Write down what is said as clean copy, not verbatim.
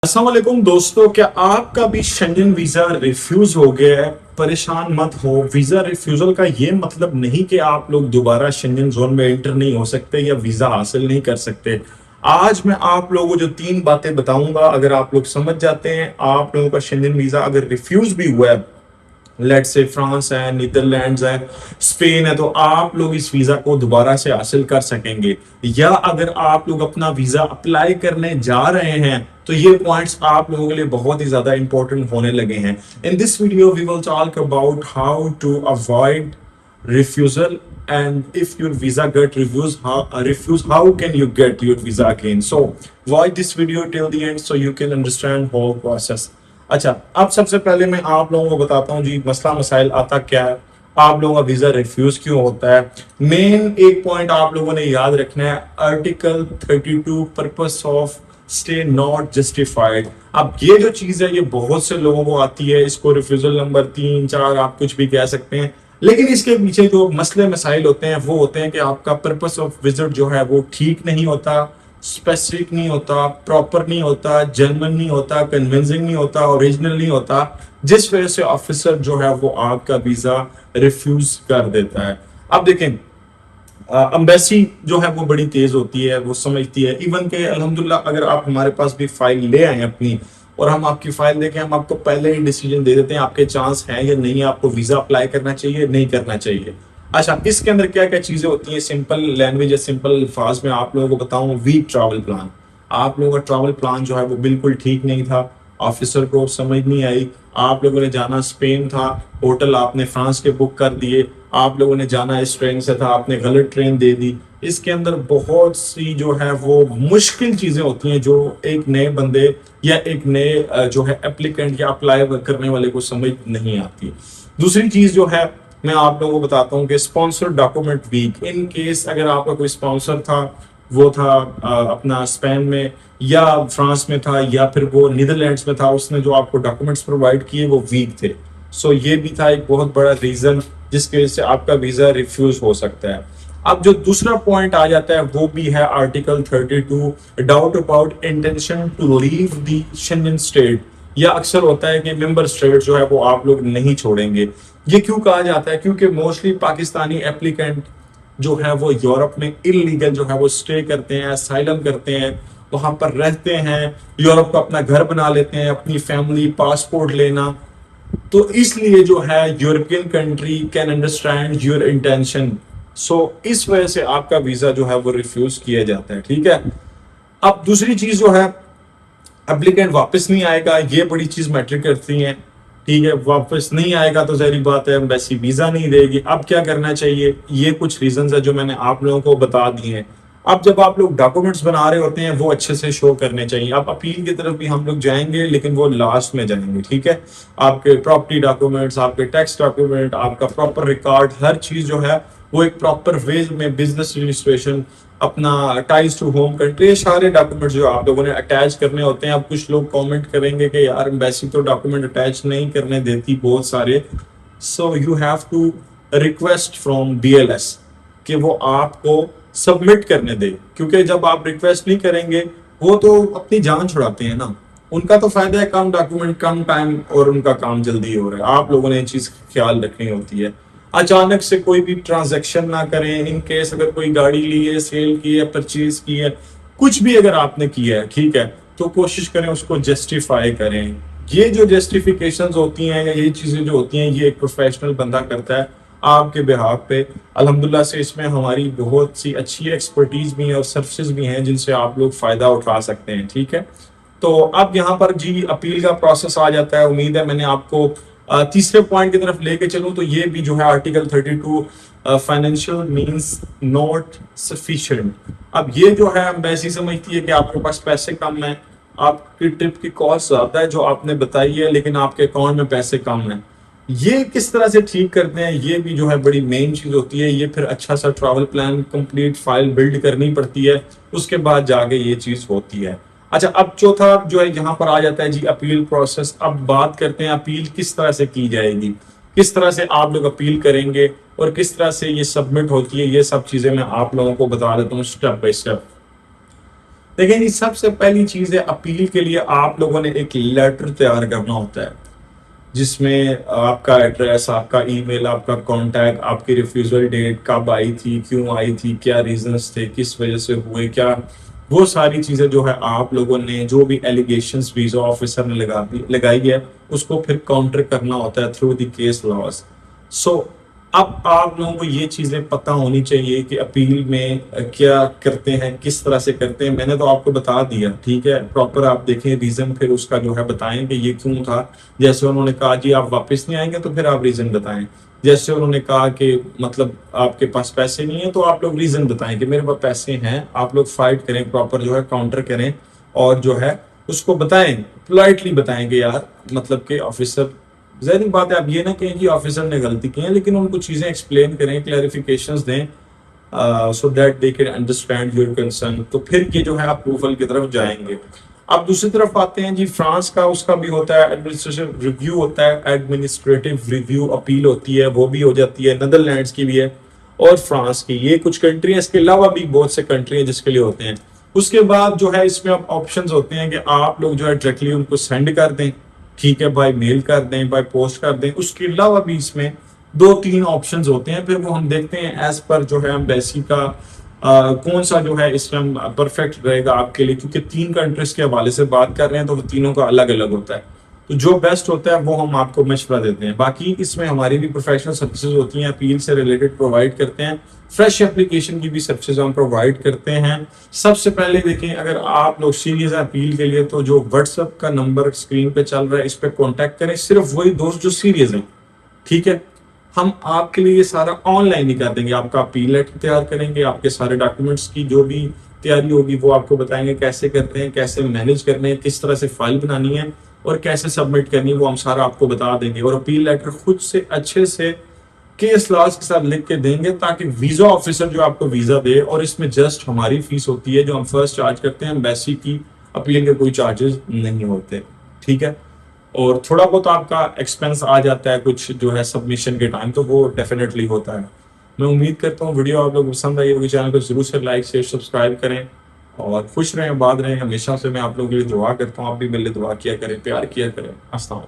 अस्सलाम वालेकुम दोस्तों, क्या आपका भी शेंगन वीजा रिफ्यूज हो गया है? परेशान मत हो। वीजा रिफ्यूजल का ये मतलब नहीं कि आप लोग दोबारा शेंगन जोन में एंटर नहीं हो सकते या वीजा हासिल नहीं कर सकते। आज मैं आप लोगों को जो 3 बातें बताऊंगा, अगर आप लोग समझ जाते हैं, आप लोगों का शेंगन वीजा अगर रिफ्यूज भी हुआ है, लेट से फ्रांस है, नीदरलैंड्स है, स्पेन है, तो आप लोग इस वीजा को दोबारा से हासिल कर सकेंगे। या अगर आप लोग अपना वीजा अप्लाई करने जा रहे हैं तो ये पॉइंट्स आप लोगों के लिए बहुत ही ज्यादा इंपॉर्टेंट होने लगे हैं। In this video we will talk about how to avoid refusal, and if your visa get refused, how can you get your visa again? So watch this video till the end so you can understand whole process. अच्छा, अब सबसे पहले मैं आप लोगों को बताता हूँ जी मसला मसाइल आता क्या है, आप लोगों का वीजा रिफ्यूज क्यों होता है। मेन एक पॉइंट आप लोगों ने याद रखना है, article 32 purpose of stay not justified. अब ये जो चीज है ये बहुत से लोगों को आती है, इसको रिफ्यूजल नंबर 3 4 आप कुछ भी कह सकते हैं, लेकिन इसके पीछे जो मसले मसाइल होते हैं वो होते हैं कि आपका पर्पस ऑफ विजिट जो है वो ठीक नहीं होता, स्पेसिफिक नहीं होता, प्रॉपर नहीं होता, जेन्युइन नहीं होता, कन्विंसिंग नहीं होता, ओरिजिनल नहीं होता, जिस वजह से ऑफिसर जो है वो आपका वीजा रिफ्यूज कर देता है। अब देखें, एम्बेसी जो है वो बड़ी तेज होती है, वो समझती है। इवन के अल्हम्दुलिल्लाह अगर आप हमारे पास भी फाइल ले आए अपनी और हम आपकी फाइल देखें, हम आपको पहले ही डिसीजन दे देते हैं आपके चांस हैं या नहीं, आपको वीजा अप्लाई करना चाहिए नहीं करना चाहिए। अच्छा, इसके अंदर क्या क्या चीजें होती हैं, सिंपल लैंग्वेज या सिंपल अल्फाज में आप लोगों को बताऊं, वीक ट्रैवल प्लान। आप लोगों का ट्रैवल प्लान जो है वो बिल्कुल ठीक नहीं था, ऑफिसर को समझ नहीं आई। आप लोगों ने जाना स्पेन था, होटल आपने फ्रांस के बुक कर दिए, आप लोगों ने जाना इस ट्रेन से था, आपने गलत ट्रेन दे दी। इसके अंदर बहुत सी जो है वो मुश्किल चीजें होती हैं जो एक नए बंदे या एक नए जो है एप्लीकेंट या अप्लाई करने वाले को समझ नहीं आती। दूसरी चीज जो है मैं आप लोगों को बताता हूँ कि sponsor document weak. In case अगर आपका कोई स्पॉन्सर था, वो था अपना स्पेन में या फ्रांस में था या फिर वो नीदरलैंड्स में था, उसने जो आपको डॉक्यूमेंट्स प्रोवाइड किए वो वीक थे। सो ये भी था एक बहुत बड़ा रीजन जिसकी वजह से आपका वीजा रिफ्यूज हो सकता है। अब जो दूसरा पॉइंट आ जाता है वो भी है article 32, doubt about intention to leave the Schengen state. या अक्सर होता है कि मेंबर स्टेट जो है वो आप लोग नहीं छोड़ेंगे। ये क्यों कहा जाता है? क्योंकि मोस्टली पाकिस्तानी एप्लीकेंट जो है वो यूरोप में इलीगल जो है वो स्टे करते हैं, असाइलम करते हैं, वहां पर रहते हैं, यूरोप को अपना घर बना लेते हैं, अपनी फैमिली, पासपोर्ट लेना। तो इसलिए जो है European country can understand your intention, so इस वजह से आपका वीजा जो है वो रिफ्यूज किया जाता है। ठीक है। अब दूसरी चीज जो है, एप्लीकेंट वापस नहीं आएगा, ये बड़ी चीज मैटर करती है। ठीक है, वापस नहीं आएगा तो जहरी बात है एम्बेसी वीजा नहीं देगी। अब क्या करना चाहिए, ये कुछ रीजंस है जो मैंने आप लोगों को बता दिए हैं। अब जब आप लोग डॉक्यूमेंट्स बना रहे होते हैं वो अच्छे से शो करने चाहिए। अब अपील की तरफ भी हम लोग जाएंगे लेकिन वो लास्ट में जाएंगे। ठीक है, आपके प्रॉपर्टी डॉक्यूमेंट्स, आपके टैक्स डॉक्यूमेंट, आपका प्रॉपर रिकॉर्ड, हर चीज जो है वो एक प्रॉपर वे में, बिजनेस रजिस्ट्रेशन, अपना टाइज टू होम कंट्री, सारे डॉक्यूमेंट जो आप लोगों ने अटैच करने होते हैं। अब कुछ लोग कमेंट करेंगे कि यार एम्बेसी तो डॉक्यूमेंट अटैच नहीं करने देती बहुत सारे, so you have to request from BLS कि वो आपको सबमिट करने दे, क्योंकि जब आप रिक्वेस्ट नहीं करेंगे वो तो अपनी जान छुड़ाते हैं ना। उनका तो फायदा है कम डॉक्यूमेंट, कम टाइम, और उनका काम जल्दी हो रहा है। आप लोगों ने ये चीज ख्याल रखनी होती है। अचानक से कोई भी ट्रांजैक्शन ना करें। इन केस अगर कोई गाड़ी ली है, सेल की है, परचेज की है, कुछ भी अगर आपने किया है, ठीक है, तो कोशिश करें उसको जस्टिफाई करें। ये जो जस्टिफिकेशंस होती हैं या ये चीजें जो होती हैं ये एक प्रोफेशनल बंदा करता है आपके बिहाफ पे। अल्हम्दुलिल्लाह से इसमें हमारी बहुत सी अच्छी एक्सपर्टीज भी है और सर्विसेज भी हैं जिनसे आप लोग फायदा उठा सकते हैं। ठीक है, तो अब यहाँ पर जी अपील का प्रोसेस आ जाता है। उम्मीद है मैंने आपको तीसरे पॉइंट की तरफ लेके चलूं तो ये भी जो है article 32, financial means not sufficient. अब ये जो है एम्बेसी समझती है कि आपके पास पैसे कम है, आपकी ट्रिप की कॉस्ट ज्यादा है जो आपने बताई है, लेकिन आपके अकाउंट में पैसे कम है। ये किस तरह से ठीक करते हैं, ये भी जो है बड़ी मेन चीज होती है। ये फिर अच्छा सा travel plan, complete file build करनी पड़ती है, उसके बाद जाके ये चीज होती है। अच्छा, अब चौथा जो है यहाँ पर आ जाता है जी अपील प्रोसेस। अब बात करते हैं अपील किस तरह से की जाएगी, किस तरह से आप लोग अपील करेंगे और किस तरह से ये सबमिट होती है। ये सब चीजें मैं आप लोगों को बता देता हूँ स्टेप बाय स्टेप। دیکھیں جی، سب سے پہلی چیز ہے اپیل کے لیے آپ لوگوں نے ایک لیٹر تیار کرنا ہوتا ہے، جس میں آپ کا ایڈریس، آپ کا ای میل، آپ کا کانٹیکٹ، آپ کی ریفیوزل ڈیٹ، کب آئی تھی، کیوں آئی تھی، کیا ریزنز تھے، کس وجہ سے ہوئے، کیا وہ ساری چیزیں جو ہے آپ لوگوں نے جو بھی ایلیگیشنز ویزا آفیسر نے لگائی ہے اس کو پھر کاؤنٹر کرنا ہوتا ہے تھرو دی کیس لاز. سو اب آپ لوگوں کو یہ چیزیں پتہ ہونی چاہیے کہ اپیل میں کیا کرتے ہیں، کس طرح سے کرتے ہیں. میں نے تو آپ کو بتا دیا، ٹھیک ہے، پراپر آپ دیکھیں ریزن، پھر اس کا جو ہے بتائیں کہ یہ کیوں تھا. جیسے انہوں نے کہا جی آپ واپس نہیں آئیں گے تو پھر آپ ریزن بتائیں. جیسے انہوں نے کہا کہ مطلب آپ کے پاس پیسے نہیں ہیں تو آپ لوگ ریزن بتائیں کہ میرے پاس پیسے ہیں. آپ لوگ فائٹ کریں، پراپر جو ہے کاؤنٹر کریں، اور جو ہے اس کو بتائیں، پولائٹلی بتائیں کہ یار مطلب کہ آفیسر، ظاہری بات ہے آپ یہ نہ کہیں کہ آفیسر نے غلطی کی ہے، لیکن ان کو چیزیں ایکسپلین کریں، کلیریفیکیشنز دیں، so that they can understand your concern. تو پھر یہ جو ہے اپروول کی طرف جائیں گے. اب دوسری طرف آتے ہیں جی، فرانس کا اس کا بھی ہوتا ہے ایڈمنسٹریشن ریویو ہوتا ہے، ایڈمنسٹریٹو ریویو اپیل ہوتی ہے، وہ بھی ہو جاتی ہے. نیدرلینڈس کی بھی ہے اور فرانس کی، یہ کچھ کنٹری ہیں. اس کے علاوہ بھی بہت سے کنٹری ہیں جس کے لیے ہوتے ہیں. اس کے بعد جو ہے اس میں اب آپشنز ہوتے ہیں کہ آپ لوگ جو ہے ڈائریکٹلی ان کو سینڈ کر دیں، ٹھیک ہے، بائی میل کر دیں، بائی پوسٹ کر دیں. اس کے علاوہ بھی اس میں 2-3 آپشنز ہوتے ہیں، پھر وہ ہم دیکھتے ہیں ایز پر جو ہے ایمبیسی کا کون سا جو ہے اس میں پرفیکٹ رہے گا آپ کے لیے، کیونکہ 3 کنٹریز کے حوالے سے بات کر رہے ہیں تو وہ تینوں کا الگ الگ ہوتا ہے. تو جو بیسٹ ہوتا ہے وہ ہم آپ کو مشورہ دیتے ہیں. باقی اس میں ہماری بھی پروفیشنل سروسز ہوتی ہیں، اپیل سے ریلیٹڈ پرووائڈ کرتے ہیں. فریش اپلیکیشن کی بھی سروسز ہم پرووائڈ کرتے ہیں. سب سے پہلے دیکھیں، اگر آپ لوگ سیریس ہیں اپیل کے لیے تو جو واٹس ایپ کا نمبر اسکرین پہ چل رہا ہے اس پہ کانٹیکٹ کریں، صرف وہی دوست جو سیریس ہیں، ٹھیک ہے. ہم آپ کے لیے یہ سارا آن لائن ہی کر دیں گے. آپ کا اپیل لیٹر تیار کریں گے، آپ کے سارے ڈاکیومنٹس کی جو بھی تیاری ہوگی وہ آپ کو بتائیں گے کیسے کرتے ہیں، کیسے مینیج کرنے ہیں، کس طرح سے فائل بنانی ہے اور کیسے سبمٹ کرنی ہے، وہ ہم سارا آپ کو بتا دیں گے. اور اپیل لیٹر خود سے اچھے سے کیس لاز کے ساتھ لکھ کے دیں گے تاکہ ویزا آفیسر جو آپ کو ویزا دے. اور اس میں جسٹ ہماری فیس ہوتی ہے جو ہم فرسٹ چارج کرتے ہیں، ایمبیسی کی اپیل کے کوئی چارجز نہیں ہوتے، ٹھیک ہے. اور تھوڑا بہت آپ کا ایکسپینس آ جاتا ہے کچھ جو ہے سبمیشن کے ٹائم، تو وہ ڈیفینیٹلی ہوتا ہے. میں امید کرتا ہوں ویڈیو آپ لوگ کو پسند آئی ہوگی. چینل کو ضرور سے لائک شیئر سبسکرائب کریں اور خوش رہیں، آباد رہیں. ہمیشہ سے میں آپ لوگوں کے لیے دعا کرتا ہوں، آپ بھی میرے لیے دعا کیا کریں، پیار کیا کریں. السلام علیکم.